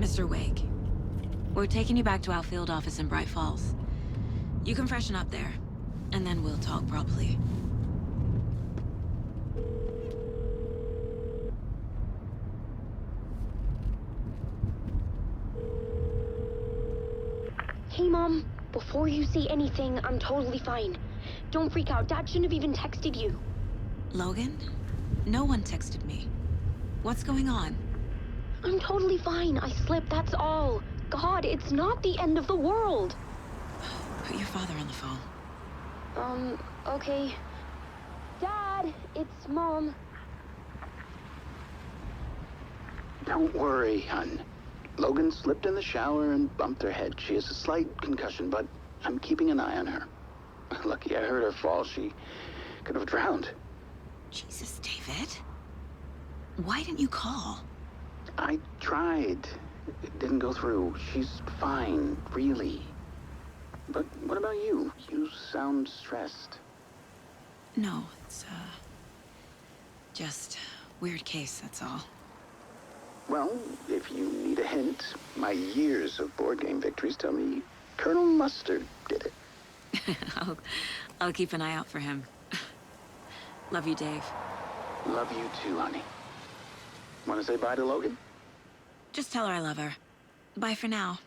Mr. Wake, we're taking you back to our field office in Bright Falls. You can freshen up there, and then we'll talk properly. Hey, Mom. Before you say anything, I'm totally fine. Don't freak out. Dad shouldn't have even texted you. Logan? No one texted me. What's going on? I'm totally fine. I slipped, that's all. God, it's not the end of the world. Put your father on the phone. Okay. Dad, it's Mom. Don't worry, hon. Logan slipped in the shower and bumped her head. She has a slight concussion, but I'm keeping an eye on her. Lucky I heard her fall. She could have drowned. Jesus, David. Why didn't you call? I tried. It didn't go through. She's fine, really. But what about you? You sound stressed. No, it's, just weird case, that's all. Well, if you need a hint, my years of board game victories tell me Colonel Mustard did it. I'll keep an eye out for him. Love you, Dave. Love you too, honey. Want to say bye to Logan? Just tell her I love her. Bye for now.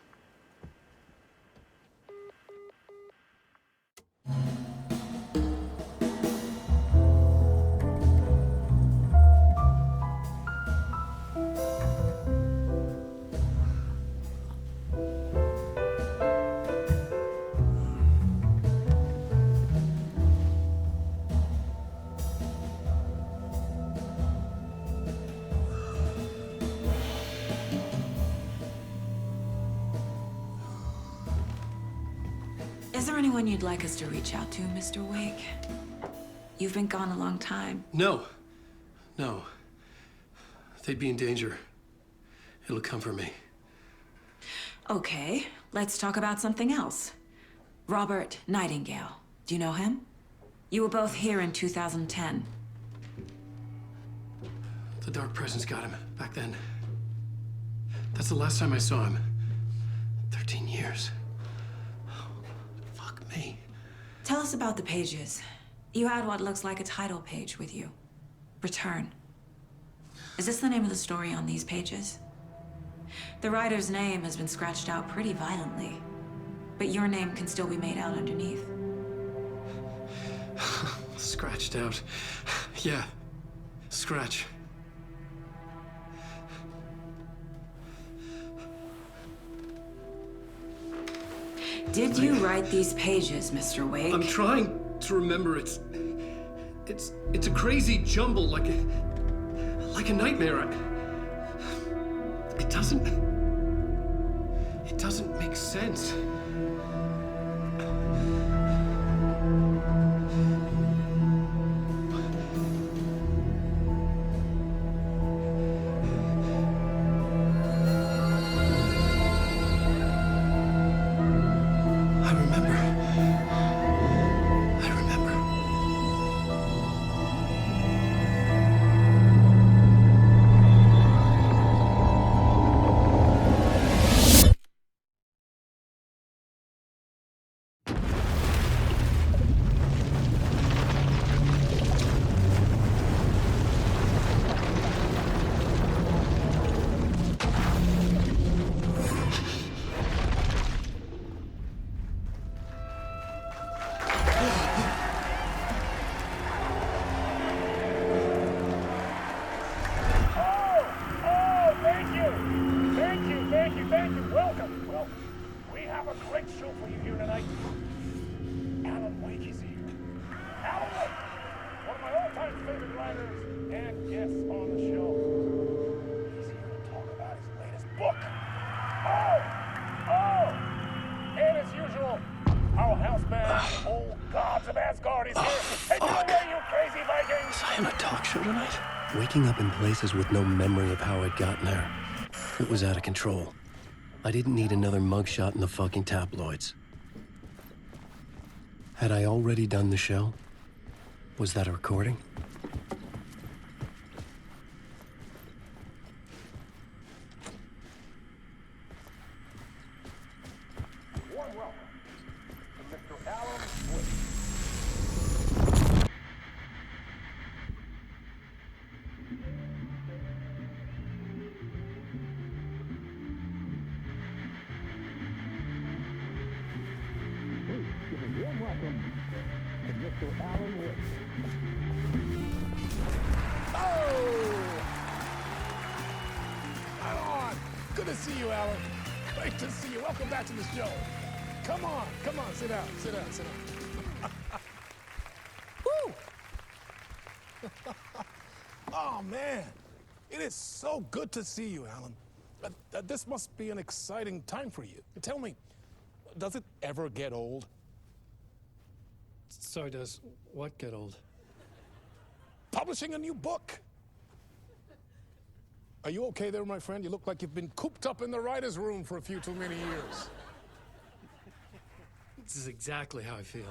Is there anyone you'd like us to reach out to, Mr. Wake? You've been gone a long time. No. No. They'd be in danger. It'll come for me. Okay, let's talk about something else. Robert Nightingale. Do you know him? You were both here in 2010. The dark presence got him back then. That's the last time I saw him. 13 years. Fuck me. Tell us about the pages. You had what looks like a title page with you. Return. Is this the name of the story on these pages? The writer's name has been scratched out pretty violently, but your name can still be made out underneath. Scratched out. Yeah. Scratch. Did you write these pages, Mr. Wake? I'm trying to remember. It's a crazy jumble, like a nightmare. It doesn't make sense. Waking up in places with no memory of how I'd gotten there. It was out of control. I didn't need another mugshot in the fucking tabloids. Had I already done the show? Was that a recording? Oh! Right on. Good to see you, Alan. Great to see you. Welcome back to the show. Come on, sit down, sit down, sit down. Woo! Oh, man. It is so good to see you, Alan. This must be an exciting time for you. Tell me, does it ever get old? Sorry, does what get old? Publishing a new book. Are you okay there, my friend? You look like you've been cooped up in the writer's room for a few too many years. This is exactly how I feel.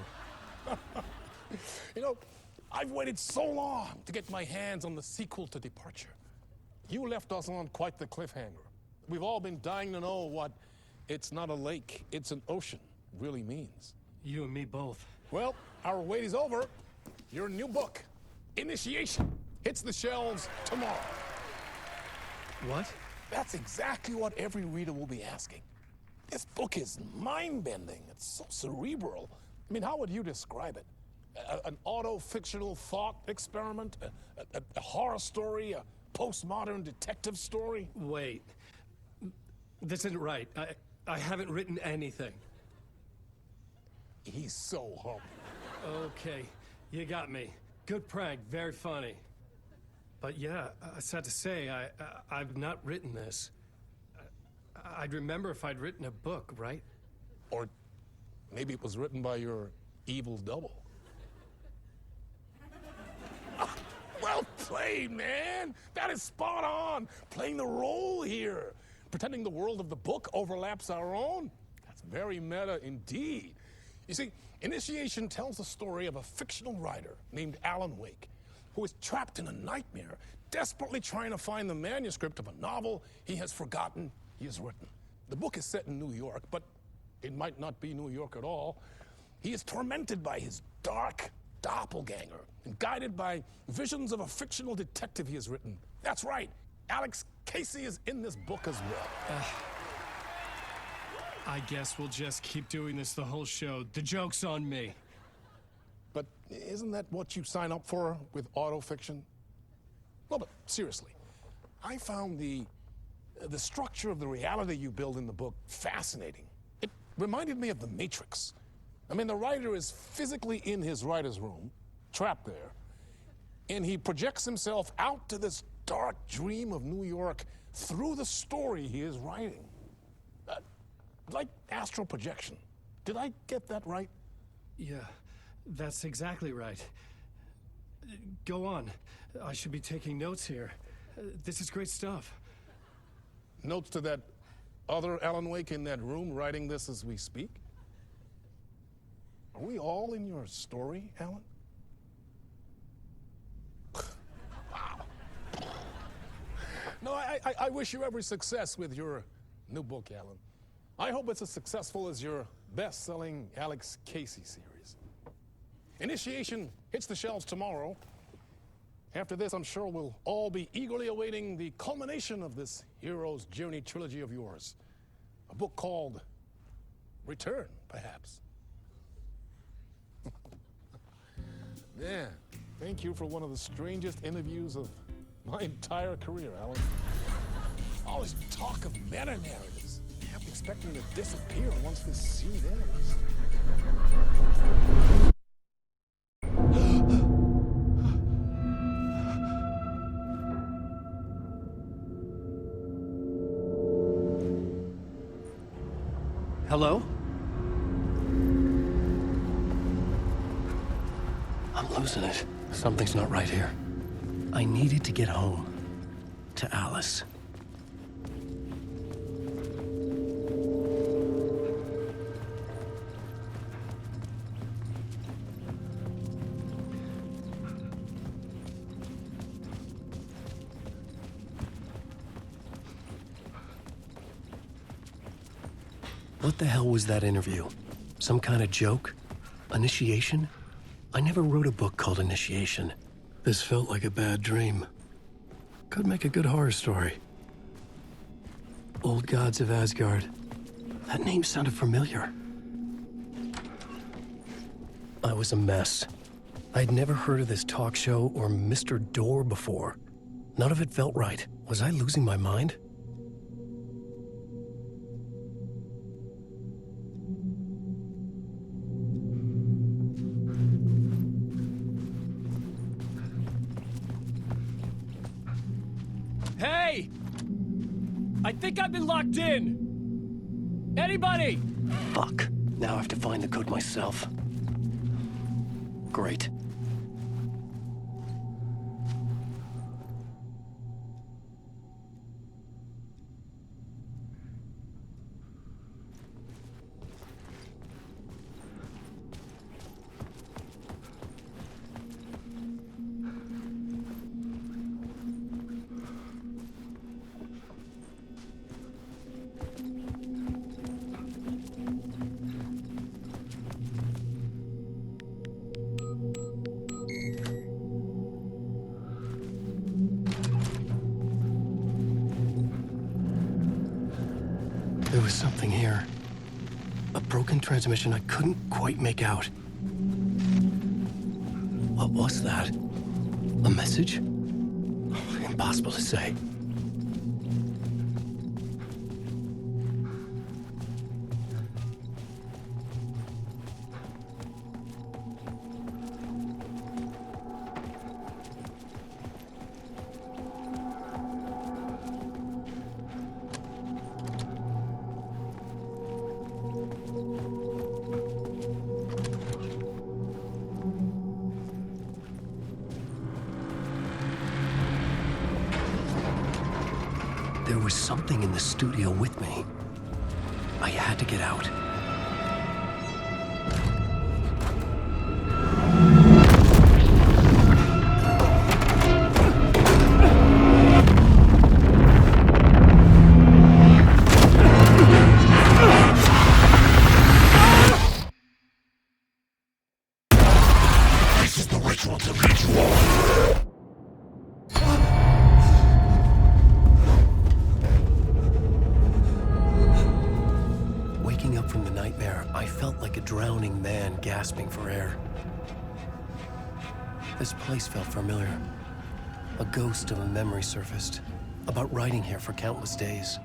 You know, I've waited so long to get my hands on the sequel to Departure. You left us on quite the cliffhanger. We've all been dying to know what "it's not a lake, it's an ocean" really means. You and me both. Well, our wait is over. Your new book, Initiation, hits the shelves tomorrow. What? That's exactly what every reader will be asking. This book is mind-bending. It's so cerebral. I mean, how would you describe it? An auto-fictional thought experiment? A horror story? A postmodern detective story? Wait. This isn't right. I haven't written anything. He's so humble. Okay, you got me. Good prank, very funny. But yeah, sad to say, I've not written this. I'd remember if I'd written a book, right? Or maybe it was written by your evil double. Well played, man! That is spot on! Playing the role here. Pretending the world of the book overlaps our own. That's very meta indeed. You see, Initiation tells the story of a fictional writer named Alan Wake, who is trapped in a nightmare, desperately trying to find the manuscript of a novel he has forgotten he has written. The book is set in New York, but it might not be New York at all. He is tormented by his dark doppelganger and guided by visions of a fictional detective he has written. That's right, Alex Casey is in this book as well. I guess we'll just keep doing this the whole show. The joke's on me. But isn't that what you sign up for with autofiction? Well, but seriously, I found the structure of the reality you build in the book fascinating. It reminded me of The Matrix. I mean, the writer is physically in his writer's room, trapped there, and he projects himself out to this dark dream of New York through the story he is writing. Like astral projection. Did I get that right? Yeah, that's exactly right. Go on. I should be taking notes here. This is great stuff. Notes to that other Alan Wake in that room writing this as we speak? Are we all in your story, Alan? Wow. No, I wish you every success with your new book, Alan. I hope it's as successful as your best-selling Alex Casey series. Initiation hits the shelves tomorrow. After this, I'm sure we'll all be eagerly awaiting the culmination of this hero's journey trilogy of yours. A book called Return, perhaps. Yeah, thank you for one of the strangest interviews of my entire career, Alan. All this talk of meta-narratives. I'm expecting to disappear once this scene ends. Hello? I'm losing it. Something's not right here. I needed to get home. To Alice. What the hell was that interview? Some kind of joke? Initiation? I never wrote a book called Initiation. This felt like a bad dream. Could make a good horror story. Old Gods of Asgard. That name sounded familiar. I was a mess. I'd never heard of this talk show or Mr. Door before. None of it felt right. Was I losing my mind? Hey! I think I've been locked in! Anybody? Fuck. Now I have to find the code myself. Great. There was something here. A broken transmission I couldn't quite make out. What was that? A message? Impossible to say. There was something in the studio with me. I had to get out. This is the ritual to lead you on. Waking up from the nightmare, I felt like a drowning man gasping for air. This place felt familiar. A ghost of a memory surfaced, about riding here for countless days.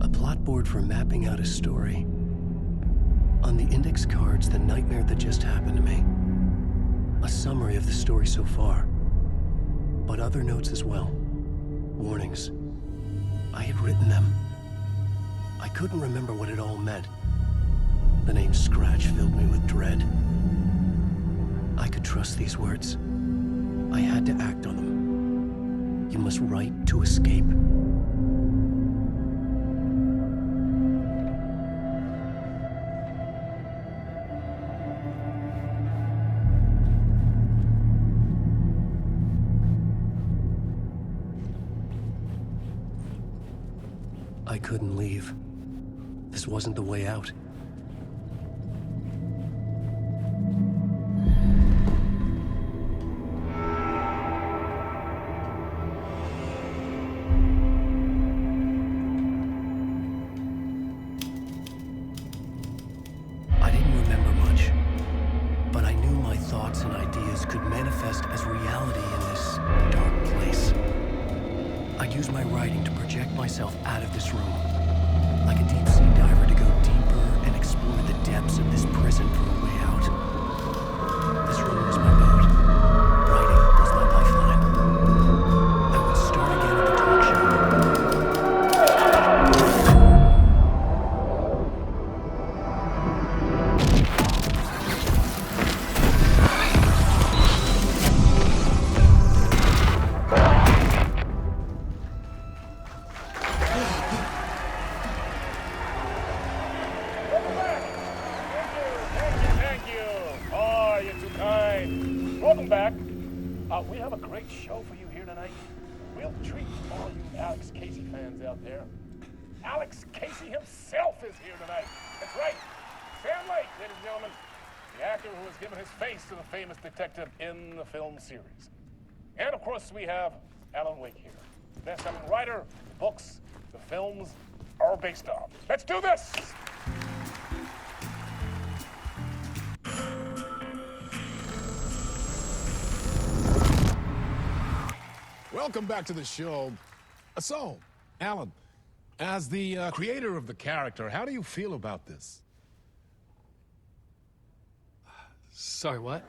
A plot board for mapping out a story. On the index cards, the nightmare that just happened to me. A summary of the story so far, but other notes as well. Warnings. I had written them. I couldn't remember what it all meant. The name Scratch filled me with dread. I could trust these words. I had to act on them. You must write to escape. I couldn't leave. This wasn't the way out. I didn't remember much, but I knew my thoughts and ideas could manifest as reality in this dark place. I'd use my writing to project myself out of this room, like a deep-sea diver to go deeper and explore the depths of this prison for a way out. This room was my boat. Writing was my lifeline. I would start again at the talk show. Thank you. Oh, you're too kind. Welcome back. We have a great show for you here tonight. Real treat for all you Alex Casey fans out there. Alex Casey himself is here tonight. That's right. Sam Lake, ladies and gentlemen. The actor who has given his face to the famous detective in the film series. And of course, we have Alan Wake here. Best-selling writer, books the films are based on. Let's do this! Welcome back to the show. So, Alan, as the creator of the character, how do you feel about this? Sorry, what?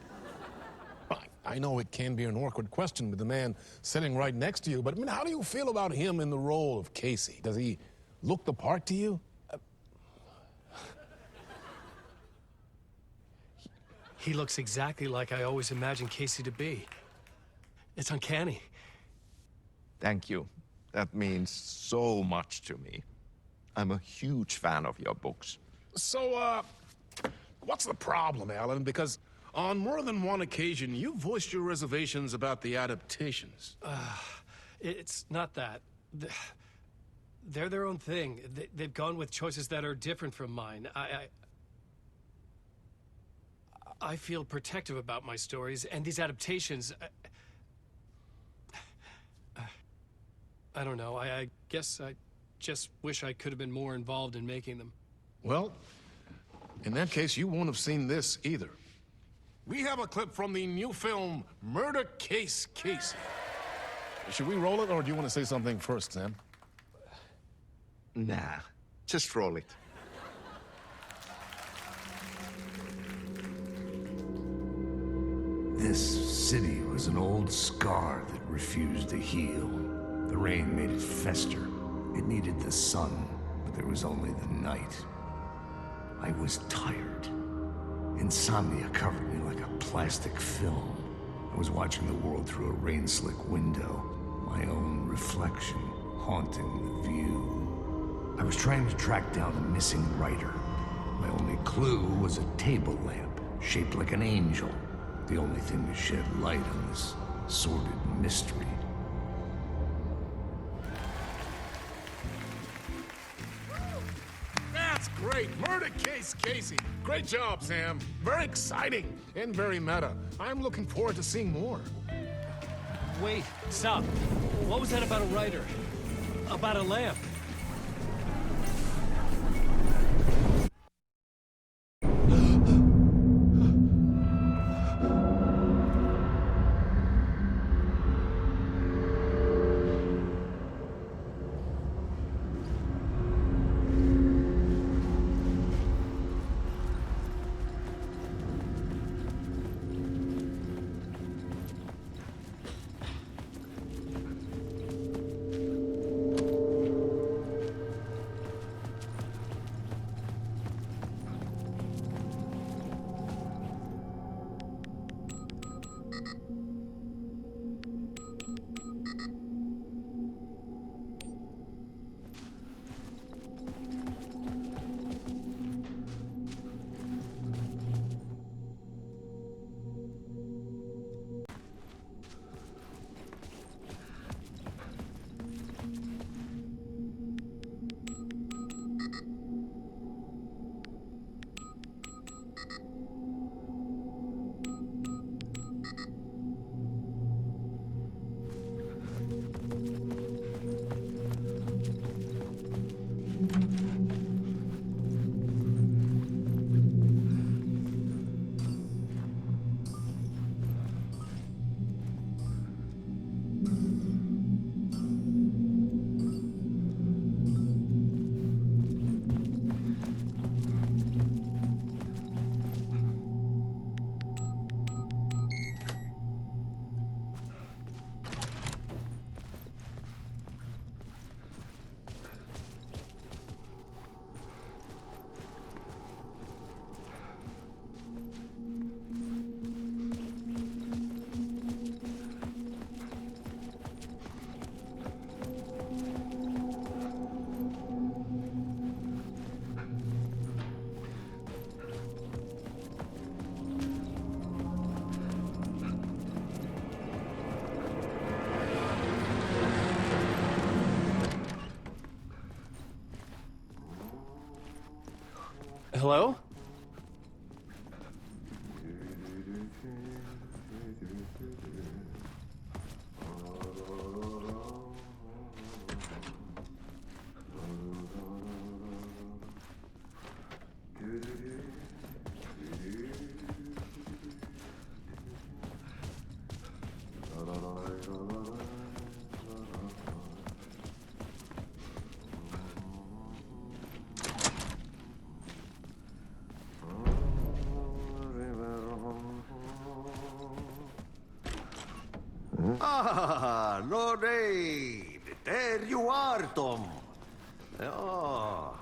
I know it can be an awkward question with the man sitting right next to you, but I mean, how do you feel about him in the role of Casey? Does he look the part to you? He looks exactly like I always imagined Casey to be. It's uncanny. Thank you. That means so much to me. I'm a huge fan of your books. So, what's the problem, Alan? Because on more than one occasion, you voiced your reservations about the adaptations. It's not that. They're their own thing. They've gone with choices that are different from mine. I feel protective about my stories, and these adaptations... I don't know. I guess I just wish I could have been more involved in making them. Well, in that case, you won't have seen this either. We have a clip from the new film, Murder Case Casey. Should we roll it, or do you want to say something first, Sam? Nah, just roll it. This city was an old scar that refused to heal. The rain made it fester. It needed the sun, but there was only the night. I was tired. Insomnia covered me like a plastic film. I was watching the world through a rain-slick window, my own reflection haunting the view. I was trying to track down a missing writer. My only clue was a table lamp, shaped like an angel. The only thing to shed light on this sordid mystery. That's great! Murder Case Casey! Great job, Sam. Very exciting and very meta. I'm looking forward to seeing more. Wait, stop. What was that about a writer? About a lamp? Hello? Ah, no need. There you are, Tom. Oh,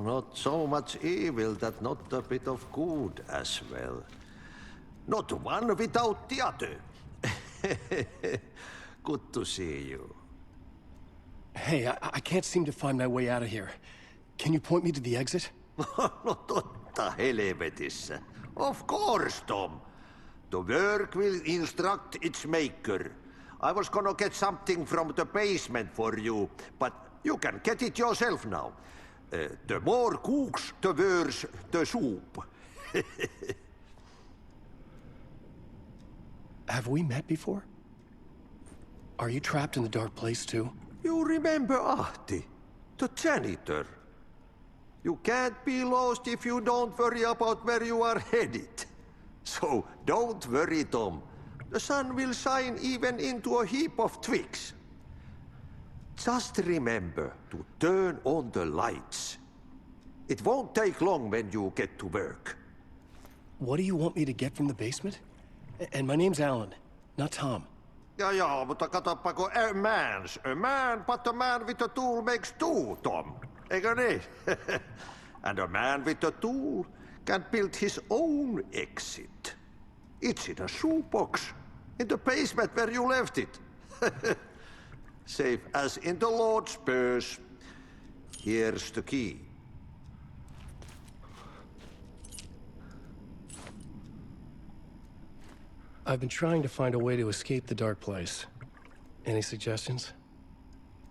not so much evil that not a bit of good as well. Not one without the other. Good to see you. Hey, I can't seem to find my way out of here. Can you point me to the exit? No totta helvetissä. Of course, Tom. The work will instruct its maker. I was gonna get something from the basement for you, but you can get it yourself now. The more cooks, the worse the soup. Have we met before? Are you trapped in the dark place too? You remember Ahti, the janitor. You can't be lost if you don't worry about where you are headed. So don't worry, Tom. The sun will shine even into a heap of twigs. Just remember to turn on the lights. It won't take long when you get to work. What do you want me to get from the basement? And my name's Alan, not Tom. Ja, mutta katoppa kun a man, but a man with a tool makes two, Tom. Eikö niin? And a man with a tool can build his own exit. It's in a shoebox, in the basement where you left it. Safe as in the Lord's purse. Here's the key. I've been trying to find a way to escape the dark place. Any suggestions?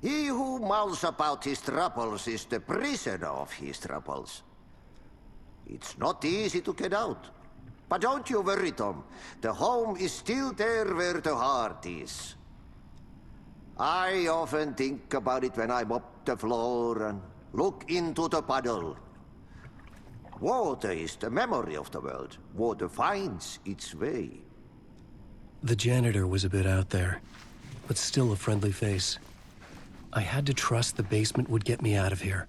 He who mouths about his troubles is the prisoner of his troubles. It's not easy to get out. But don't you worry, Tom. The home is still there where the heart is. I often think about it when I mop the floor and look into the puddle. Water is the memory of the world. Water finds its way. The janitor was a bit out there, but still a friendly face. I had to trust the basement would get me out of here.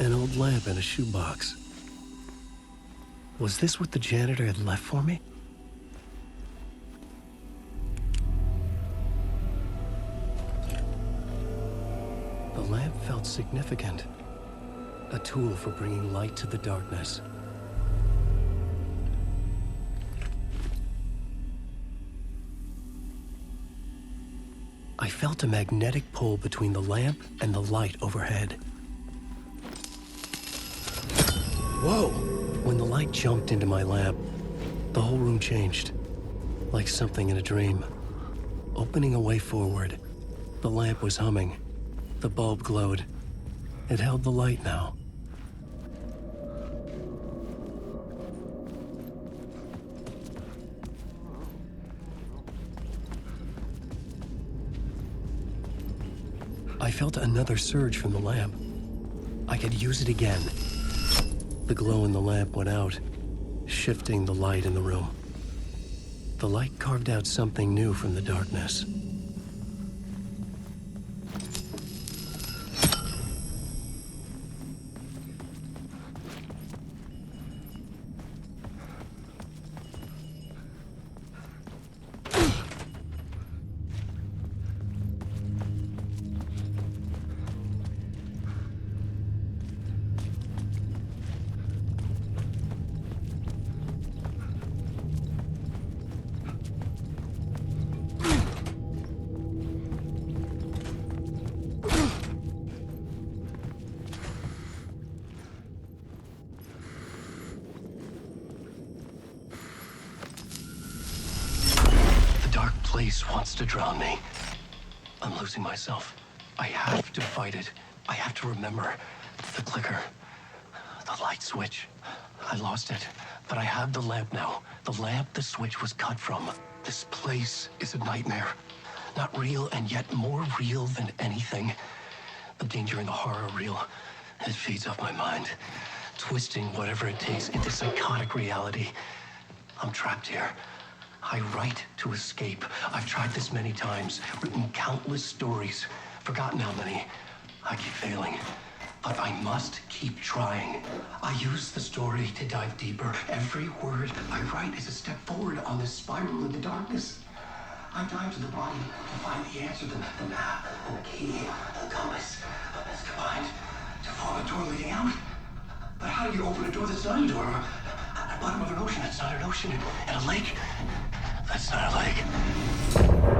An old lamp in a shoebox. Was this what the janitor had left for me? The lamp felt significant. A tool for bringing light to the darkness. I felt a magnetic pull between the lamp and the light overhead. Whoa! When the light jumped into my lamp, the whole room changed, like something in a dream. Opening a way forward, the lamp was humming. The bulb glowed. It held the light now. I felt another surge from the lamp. I could use it again. The glow in the lamp went out, shifting the light in the room. The light carved out something new from the darkness. Place wants to drown me. I'm losing myself. I have to fight it. I have to remember. The clicker. The light switch. I lost it. But I have the lamp now. The lamp the switch was cut from. This place is a nightmare. Not real, and yet more real than anything. The danger and the horror real. It feeds off my mind. Twisting whatever it takes into psychotic reality. I'm trapped here. I write to escape. I've tried this many times, written countless stories, forgotten how many. I keep failing, but I must keep trying. I use the story to dive deeper. Every word I write is a step forward on this spiral in the darkness. I dive to the bottom to find the answer, the map, and the key, the compass. It's combined to form a door leading out. But how do you open a door that's not a door? At the bottom of an ocean, that's not an ocean. And a lake, that's not a lake.